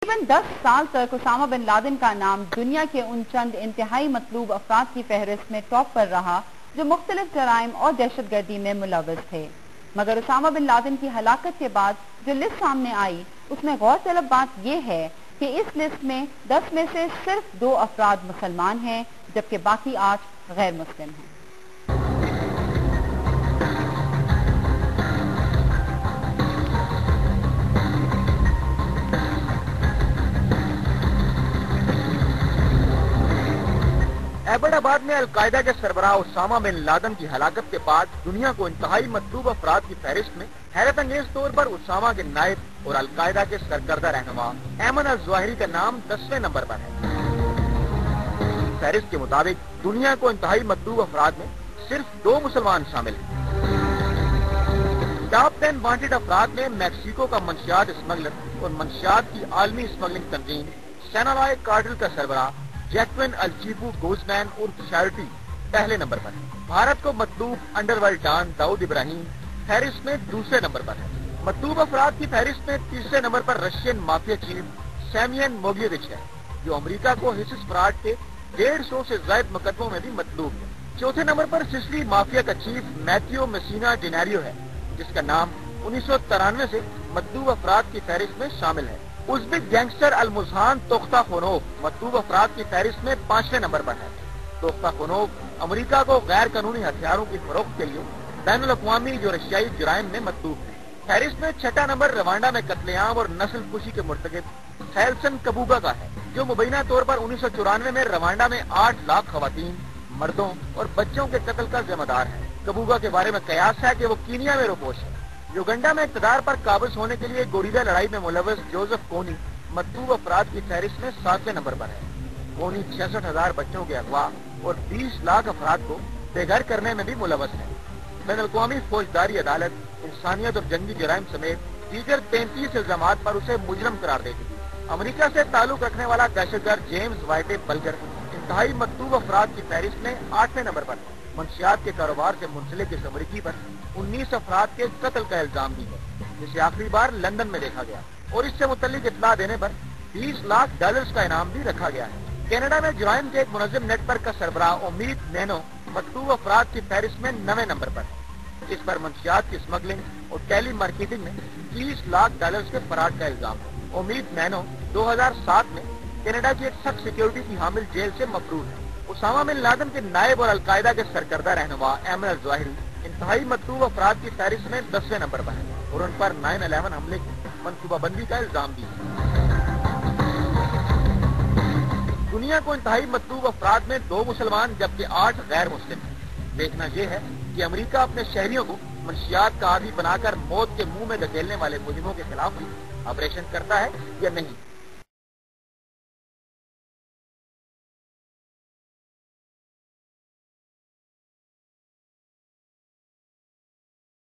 तकरीबन 10 साल तक उसामा बिन लादेन का नाम दुनिया के उन चंद इंतहाई मतलूब अफराद की फहरिस्त में टॉप पर रहा जो मुख्तलिफ जराइम और दहशतगर्दी में मुलव्वस थे। मगर उसामा बिन लादेन की हलाकत के बाद जो लिस्ट सामने आई उसमें गौर तलब बात यह है कि इस लिस्ट में 10 में से सिर्फ 2 अफराद मुसलमान हैं जबकि बाकी 8 गैर मुस्लिम हैं। एबटाबाद में अलकायदा के सरबराह उसामा बिन लादेन की हलाकत के बाद दुनिया को इंतहाई मतलूब अफराद की फहरिस्त में हैरत अंगेज तौर पर उसामा के नायब और अलकायदा के सरकर्दा रहनुमा ऐमन अल-ज़वाहिरी का नाम 10वें नंबर पर है। फहरिस्त के मुताबिक दुनिया को इंतहाई मतलूब अफराद में सिर्फ 2 मुसलमान शामिल हैं। टॉप 10 वांटेड अफराद में मैक्सिको का मंशियात स्मगलर और मंशियात की आलमी स्मगलिंग तंजीम सिनालाय कार्टेल का सरबराह जैक्विन अल-चीपू गोजमैन और शैरिटी पहले नंबर पर है। भारत को मतलूब अंडरवर्ल्ड डॉन दाऊद इब्राहिम फहरिस्त में दूसरे नंबर पर है। मतलूब अफराद की फहरिस्त में तीसरे नंबर पर रशियन माफिया चीफ सैमियन मोगियेविच है जो अमेरिका को हिसिस फ्रॉड के 150 से ज्यादा मुकदमों में भी मतलूब है। चौथे नंबर पर सिसिली माफिया का चीफ मैथ्यू मेसिना डिनारियो है जिसका नाम 1993 से मतलूब अफराद की फहरिस्त में शामिल है। उज़्बेक गैंगस्टर अल-मुज़हान तोख्ताखुनोव मतलूब अफराद की फहरिस्त में 5वें नंबर पर है। तोख्ताखुनोव अमेरिका को गैर कानूनी हथियारों की फरोख्त के लिए बैनुल अक़वामी जो रशियाई जुराइम में मतलूब है। फहरिस्त में 6ठा नंबर रवांडा में कत्लेआम और नस्ल कुशी के मुर्तकिब खैलसन कबूगा का है जो मुबैना तौर पर 1994 में रवांडा में 8 लाख खवातीन, मर्दों और बच्चों के कत्ल का जिम्मेदार है। कबूगा के बारे में कयास है कि वो कीनिया में रोपोश है। युगंडा में इक़्तिदार पर काबिज होने के लिए गोरिल्ला लड़ाई में मुलव्वस जोसेफ कोनी मतलूब अफराद की फहरिस्त में 7वें नंबर पर है। कोनी 66,000 बच्चों के अगवा और 20 लाख अफराद को बेघर करने में भी मुलव्वस है। बैनुल-अक़वामी फौजदारी अदालत इंसानियत और जंगी जराइम समेत दीगर 33 इल्जामात पर उसे मुजरम करार देती थी। अमेरिका से ताल्लुक रखने वाला दहशतगर्द जेम्स वाइटे बल्गर इंतहाई मतलूब अफराद की फहरिस्त में 8वें नंबर पर है। मंशियात के कारोबार से मुंसलिक इस अमरीकी पर 19 अफराद के कत्ल का इल्जाम भी है जिसे आखिरी बार लंदन में देखा गया और इससे मुतल्लिक इत्तला देने पर $20 लाख का इनाम भी रखा गया है। कनाडा में जुराइम के एक मुनज़्ज़म नेटवर्क का सरबराह उम्मीद नैनो मतलूब अफराद की फहरिस्त में 9वें नंबर पर है। इस पर मंशियात की स्मगलिंग और टेली मार्केटिंग में $30 लाख के फराड का इल्जाम है। उम्मीद नैनो 2007 में कनाडा की एक सख्त सिक्योरिटी की हामिल जेल से मफरूर है। उसामा बिन लादेन के नायब और अलकायदा के सरकर्दा रहनुमा ऐमन अल-ज़वाहिरी इंतहाई मतलूब अफराद की फहरिस्त में 10वें नंबर पर है और उन पर 9/11 हमले की मनसूबाबंदी का इल्जाम भी है। दुनिया को इंतहाई मतलूब अफराद में 2 मुसलमान जबकि 8 गैर मुस्लिम हैं। देखना यह है कि अमेरिका अपने शहरियों को मंशियात का आदी बनाकर मौत के मुंह में धकेलने वाले मुजरिमों के खिलाफ ऑपरेशन करता है या नहीं।